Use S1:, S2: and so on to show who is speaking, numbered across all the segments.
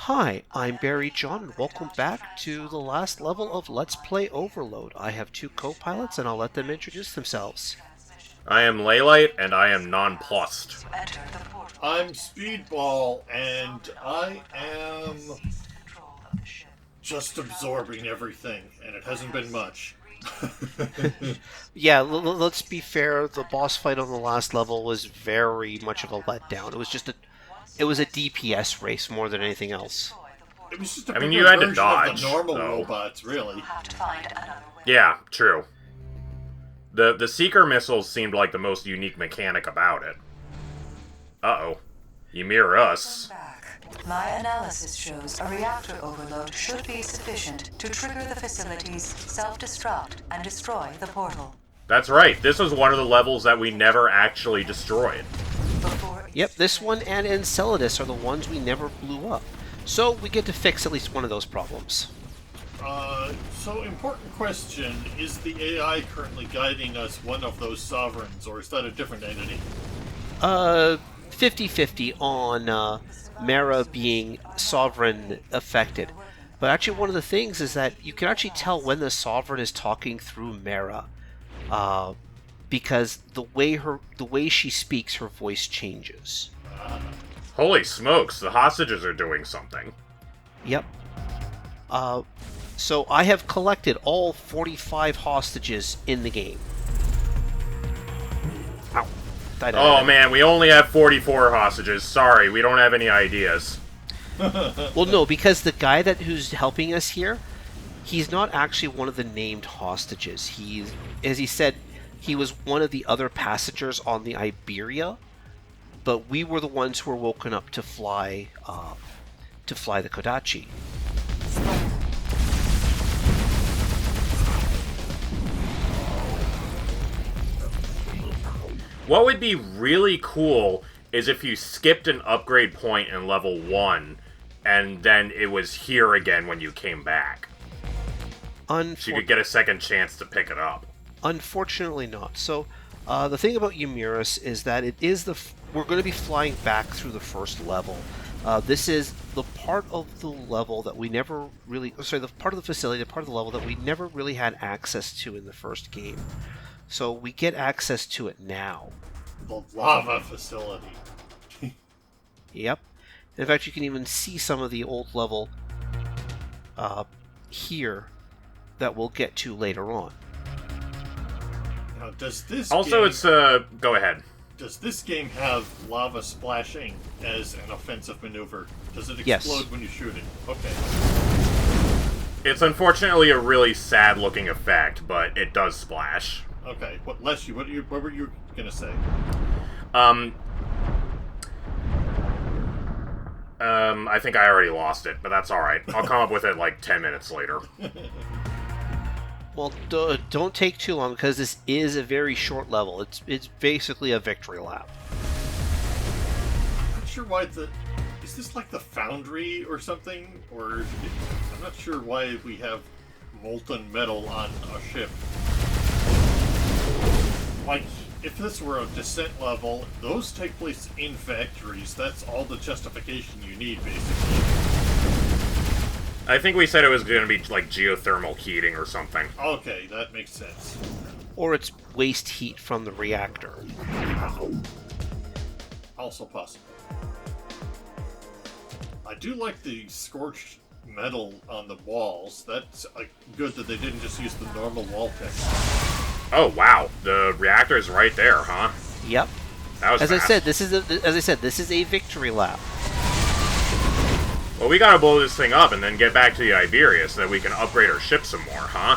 S1: Hi, I'm Barry John, and welcome back to the last level of Let's Play Overload. I have two co-pilots, and I'll let them introduce themselves.
S2: I am Laylite, and I am nonplussed.
S3: I'm Speedball, and I am just absorbing everything, and it hasn't been much.
S1: Yeah, let's be fair, the boss fight on the last level was very much of a letdown. It was a DPS race more than anything else.
S3: It was just a
S2: I mean,
S3: bigger
S2: you had to
S3: version
S2: dodge,
S3: of the normal
S2: though.
S3: robots, really.
S2: Yeah, true. The Seeker missiles seemed like the most unique mechanic about it. Uh-oh. Ymirus.
S4: My analysis shows a reactor overload should be sufficient to trigger the facility's self-destruct and destroy the portal.
S2: That's right, this was one of the levels that we never actually destroyed.
S1: Yep, this one and Enceladus are the ones we never blew up. So we get to fix at least one of those problems.
S3: So important question, is the AI currently guiding us one of those sovereigns, or is that a different entity?
S1: 50-50 on Mara being sovereign affected. But actually one of the things is that you can actually tell when the sovereign is talking through Mara. Because the way she speaks, her voice changes.
S2: Holy smokes, the hostages are doing something.
S1: Yep. So I have collected all 45 hostages in the game. Ow.
S2: Oh man, we only have 44 hostages. Sorry, we don't have any ideas.
S1: Well, no, because the guy who's helping us here, he's not actually one of the named hostages. He's, as he said, he was one of the other passengers on the Iberia, but we were the ones who were woken up to fly the Kodachi.
S2: What would be really cool is if you skipped an upgrade point in level 1, and then it was here again when you came back. So you could get a second chance to pick it up.
S1: Unfortunately not. So, the thing about Ymirus is that we're going to be flying back through the first level. This is the part of the level that we never really... Sorry, the part of the facility, the part of the level that we never really had access to in the first game. So we get access to it now.
S3: The lava facility.
S1: Yep. In fact, you can even see some of the old level here that we'll get to later on.
S3: Now, does this
S2: also,
S3: game...
S2: it's, go ahead.
S3: Does this game have lava splashing as an offensive maneuver? Does it explode
S1: Yes.
S3: when you shoot it? Okay.
S2: It's unfortunately a really sad-looking effect, but it does splash.
S3: Okay. What were you gonna say?
S2: I think I already lost it, but that's alright. I'll come up with it like 10 minutes later.
S1: Well, don't take too long, because this is a very short level. It's basically a victory lap.
S3: I'm not sure why is this like the Foundry or something? Or I'm not sure why we have molten metal on a ship. Like, if this were a descent level, those take place in factories. That's all the justification you need, basically.
S2: I think we said it was going to be like geothermal heating or something.
S3: Okay, that makes sense.
S1: Or it's waste heat from the reactor.
S3: Also possible. I do like the scorched metal on the walls. That's good that they didn't just use the normal wall text.
S2: Oh wow, the reactor's right there, huh?
S1: Yep.
S2: That was
S1: As
S2: fast.
S1: I said, this is a victory lap.
S2: Well, we gotta blow this thing up and then get back to the Iberia so that we can upgrade our ship some more, huh?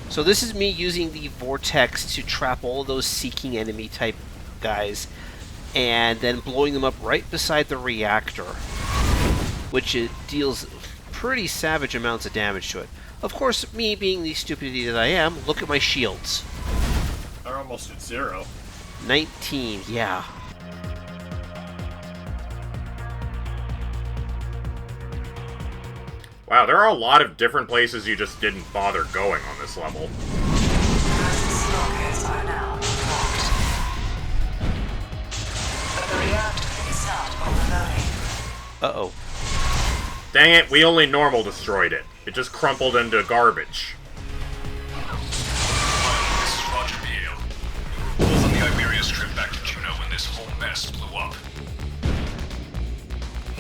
S1: So this is me using the vortex to trap all of those seeking enemy type guys, and then blowing them up right beside the reactor, which it deals pretty savage amounts of damage to it. Of course, me being the stupidity that I am, look at my shields.
S3: They're almost at 0.
S1: 19, yeah.
S2: Wow, there are a lot of different places you just didn't bother going on this level.
S4: Smokers are now locked. But the reactor is not overloading.
S1: Uh-oh.
S2: Dang it, we only normal destroyed it. It just crumpled into garbage.
S5: This is Roger Biel. We were both on the Ymirus trip back to Juno when this whole mess blew up.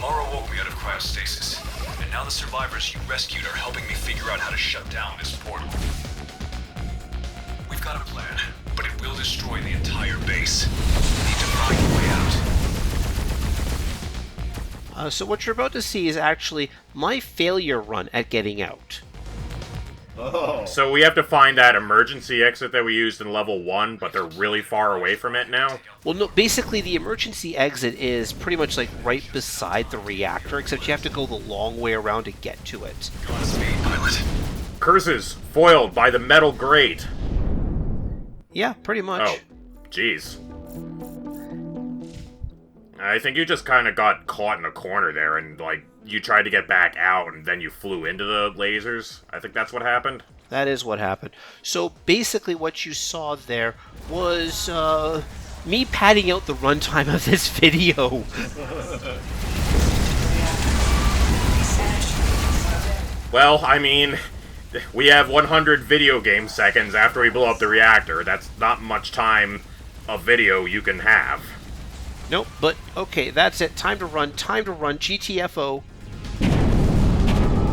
S5: Mara woke me out of cryostasis, and now the survivors you rescued are helping me figure out how to shut down this portal. We've got a plan, but it will destroy the entire base. We need to find a way out.
S1: So what you're about to see is actually my failure run at getting out.
S3: Oh.
S2: So we have to find that emergency exit that we used in level 1, but they're really far away from it now?
S1: Well, no, basically the emergency exit is pretty much like right beside the reactor, except you have to go the long way around to get to it.
S5: Godspeed, pilot.
S2: Curses foiled by the metal grate.
S1: Yeah, pretty much.
S2: Oh, jeez. I think you just kind of got caught in a corner there, and, like, you tried to get back out, and then you flew into the lasers. I think that's what happened.
S1: That is what happened. So basically what you saw there was me padding out the runtime of this video.
S2: Well, I mean, we have 100 video game seconds after we blow up the reactor. That's not much time of video you can have.
S1: Nope, but okay, that's it. Time to run, GTFO.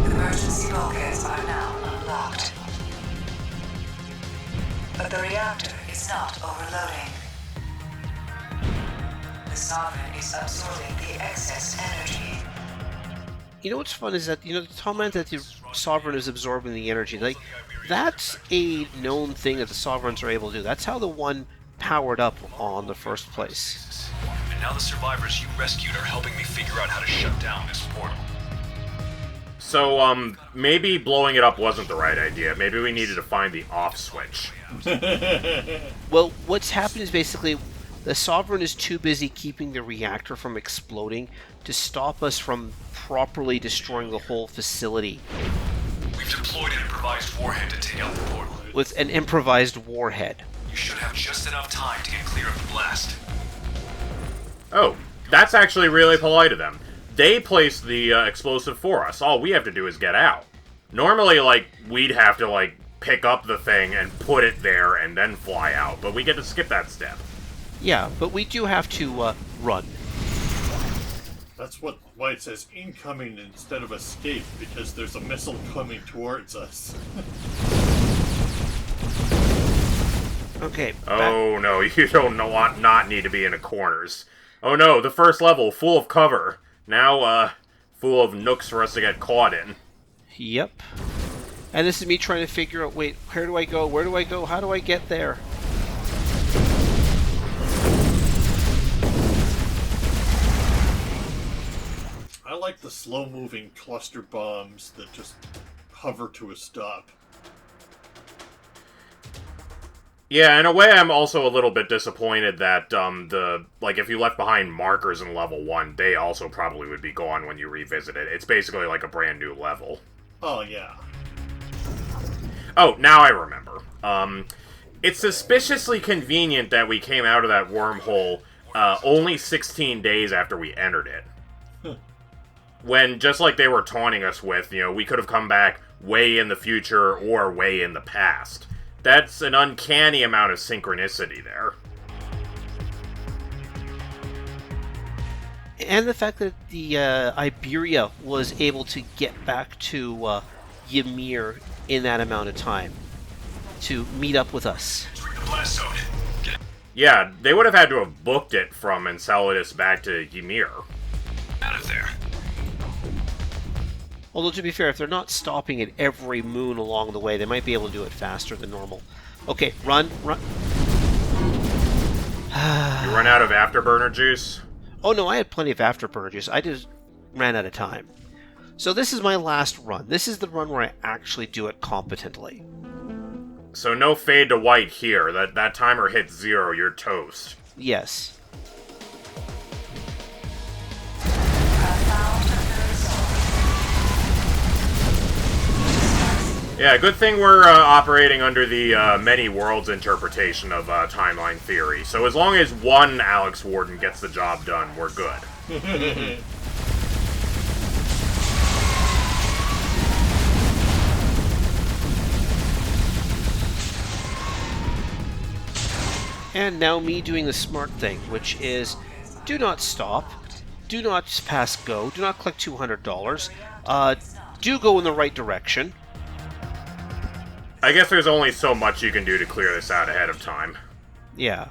S4: Emergency bulkheads are now unlocked. But the reactor is not overloading. The Sovereign is absorbing the excess energy.
S1: You know what's fun is that, the comment that the Sovereign is absorbing the energy, like, that's a known thing that the Sovereigns are able to do. That's how the one powered up on the first place.
S5: And now the survivors you rescued are helping me figure out how to shut down this portal.
S2: So, maybe blowing it up wasn't the right idea. Maybe we needed to find the off switch.
S1: Well, what's happened is basically the Sovereign is too busy keeping the reactor from exploding to stop us from properly destroying the whole facility.
S5: We've deployed an improvised warhead to take out the portal.
S1: With an improvised warhead.
S5: You should have just enough time to get clear of the blast.
S2: Oh, that's actually really polite of them. They placed the explosive for us. All we have to do is get out. Normally, we'd have to, pick up the thing and put it there and then fly out, but we get to skip that step.
S1: Yeah, but we do have to, run.
S3: That's why it says incoming instead of escape, because there's a missile coming towards us.
S1: Okay.
S2: Oh, no, you don't not need to be in the corners. Oh no, the first level, full of cover. Now, full of nooks for us to get caught in.
S1: Yep. And this is me trying to figure out, wait, where do I go? Where do I go? How do I get there?
S3: I like the slow-moving cluster bombs that just hover to a stop.
S2: Yeah, in a way, I'm also a little bit disappointed that, if you left behind markers in level 1, they also probably would be gone when you revisit it. It's basically like a brand new level.
S3: Oh, yeah.
S2: Oh, now I remember. It's suspiciously convenient that we came out of that wormhole, only 16 days after we entered it. When, just like they were taunting us with, we could have come back way in the future or way in the past. That's an uncanny amount of synchronicity there.
S1: And the fact that the Iberia was able to get back to Ymir in that amount of time to meet up with us.
S5: The blast zone.
S2: Yeah, they would have had to have booked it from Enceladus back to Ymir.
S5: Out of there.
S1: Although, to be fair, if they're not stopping at every moon along the way, they might be able to do it faster than normal. Okay, run.
S2: You run out of afterburner juice?
S1: Oh no, I had plenty of afterburner juice. I just ran out of time. So this is my last run. This is the run where I actually do it competently.
S2: So no fade to white here. That timer hits 0, you're toast.
S1: Yes.
S2: Yeah, good thing we're operating under the many worlds interpretation of timeline theory. So as long as one Alex Warden gets the job done, we're good.
S1: And now me doing the smart thing, which is do not stop, do not pass go, do not collect $200, do go in the right direction.
S2: I guess there's only so much you can do to clear this out ahead of time.
S1: Yeah.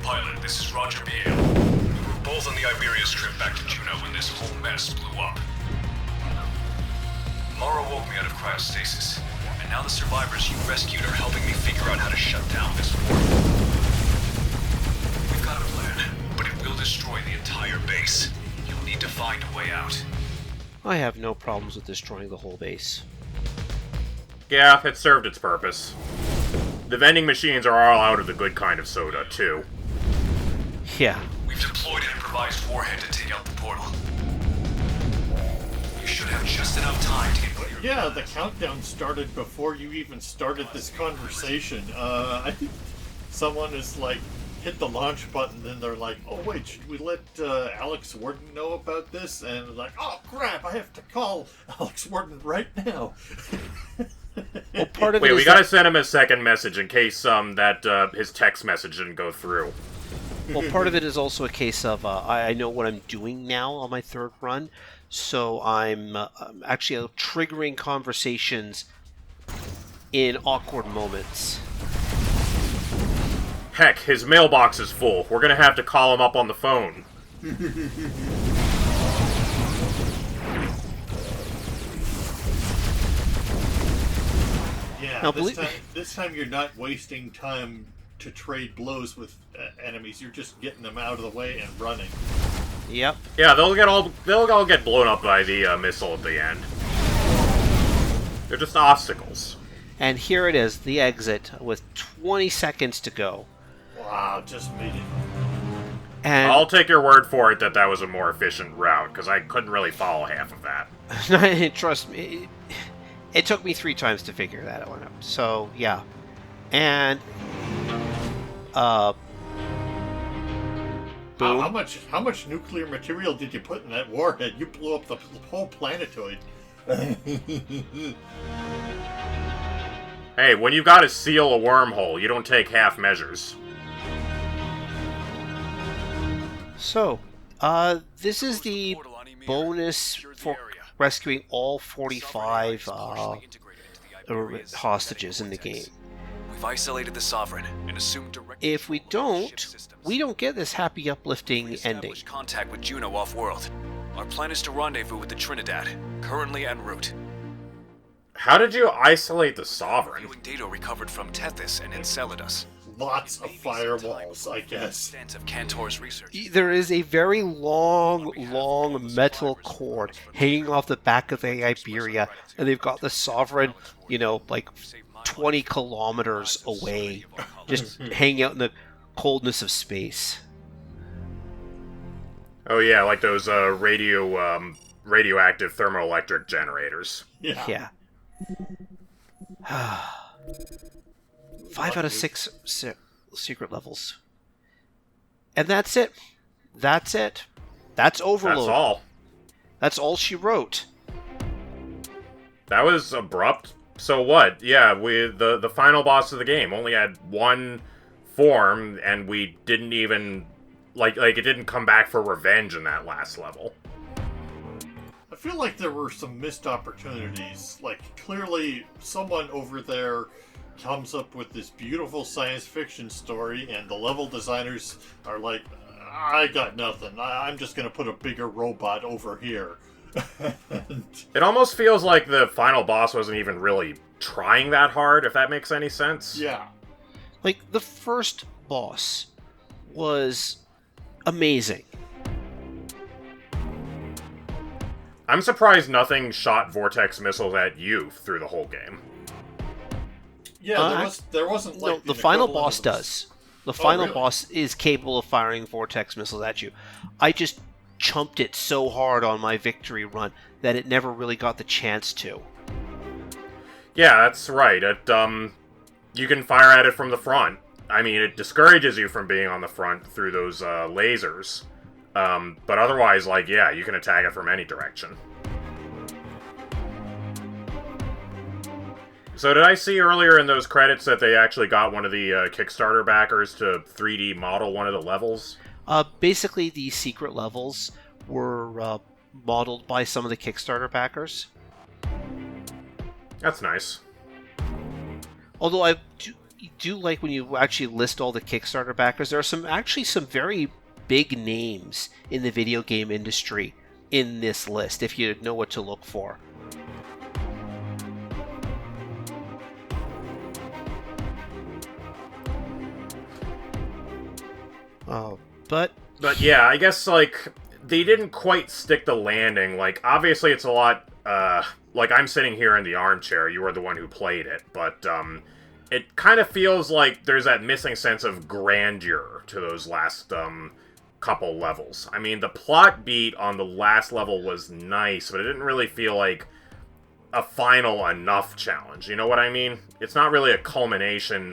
S5: Pilot, this is Roger Pale. We were both on the Ymirus trip back to Juno when this whole mess blew up. Mara woke me out of cryostasis, and now the survivors you rescued are helping me figure out how to shut down this war. We've got a plan, but it will destroy the entire base. You'll need to find a way out.
S1: I have no problems with destroying the whole base.
S2: Yeah, it served its purpose. The vending machines are all out of the good kind of soda, too.
S1: Yeah.
S5: We've deployed an improvised warhead to take out the portal. You should have just enough time to get clear.
S3: Yeah, the countdown started before you even started this conversation. I think someone is like, hit the launch button, and they're like, oh wait, should we let Alex Warden know about this? And like, oh crap, I have to call Alex Warden right now.
S1: Well, part of
S2: Wait,
S1: it
S2: we
S1: is
S2: gotta send him a second message in case that his text message didn't go through.
S1: well, part of it is also a case of I know what I'm doing now on my third run, so I'm actually triggering conversations in awkward moments.
S2: Heck, his mailbox is full. We're gonna have to call him up on the phone.
S3: Yeah,
S1: Now,
S3: this time you're not wasting time to trade blows with enemies. You're just getting them out of the way and running.
S1: Yep.
S2: Yeah, they'll all get blown up by the missile at the end. They're just obstacles.
S1: And here it is, the exit, with 20 seconds to go.
S3: Wow, just made it.
S1: And
S2: I'll take your word for it that was a more efficient route, because I couldn't really follow half of that.
S1: trust me, it took me 3 times to figure that one out. So, yeah. And, boom.
S3: How much nuclear material did you put in that warhead? You blew up the whole planetoid.
S2: Hey, when you gotta seal a wormhole, you don't take half measures.
S1: So, this is the bonus for rescuing all 45 hostages in the game.
S5: We've isolated the Sovereign and assumed direct.
S1: If we don't get this happy, uplifting ending.
S5: Contact with Juno off-world. Our plan is to rendezvous with the Trinidad, currently en route.
S2: How did you isolate the Sovereign?
S5: Viewing data recovered from Tethys and Enceladus.
S3: Lots of firewalls, I guess.
S5: Of Cantor's research.
S1: There is a very long metal cord hanging off the back of the Iberia, and they've got the Sovereign, like 20 kilometers away, just hanging out in the coldness of space.
S2: Oh yeah, like those radioactive thermoelectric generators.
S1: Yeah. 5 out of 6 secret levels. And that's it. That's Overload.
S2: That's all.
S1: That's all she wrote.
S2: That was abrupt. So what? Yeah, the final boss of the game only had one form, and we didn't even like it didn't come back for revenge in that last level.
S3: I feel like there were some missed opportunities. Like, clearly someone over there comes up with this beautiful science fiction story, and the level designers are like, I got nothing. I'm just going to put a bigger robot over here.
S2: It almost feels like the final boss wasn't even really trying that hard, if that makes any sense.
S3: Yeah.
S1: Like, the first boss was amazing.
S2: I'm surprised nothing shot vortex missiles at you through the whole game.
S3: Yeah, there wasn't like...
S1: No, the final boss does. The final boss is capable of firing vortex missiles at you. I just chumped it so hard on my victory run that it never really got the chance to.
S2: Yeah, that's right. You can fire at it from the front. I mean, it discourages you from being on the front through those lasers. But otherwise, you can attack it from any direction. So did I see earlier in those credits that they actually got one of the Kickstarter backers to 3D model one of the levels?
S1: Basically, the secret levels were modeled by some of the Kickstarter backers.
S2: That's nice.
S1: Although I do like when you actually list all the Kickstarter backers. There are some very big names in the video game industry in this list, if you know what to look for. But
S2: yeah, I guess, like, they didn't quite stick the landing. Like, obviously it's a lot, like, I'm sitting here in the armchair, you were the one who played it, but, it kind of feels like there's that missing sense of grandeur to those last, couple levels. I mean, the plot beat on the last level was nice, but it didn't really feel like a final enough challenge, you know what I mean? It's not really a culmination,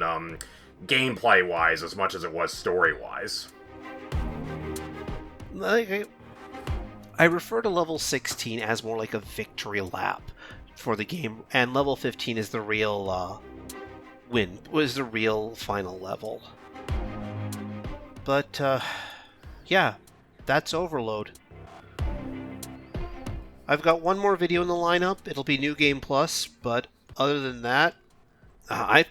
S2: gameplay-wise as much as it was story-wise.
S1: I refer to level 16 as more like a victory lap for the game, and level 15 is the real the real final level. But yeah, that's Overload. I've got one more video in the lineup. It'll be New Game Plus, but other than that, I've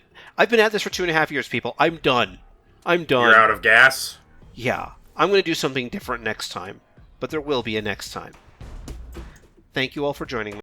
S1: been at this for 2.5 years, people. I'm done.
S2: You're out of gas?
S1: Yeah. I'm going to do something different next time, but there will be a next time. Thank you all for joining me.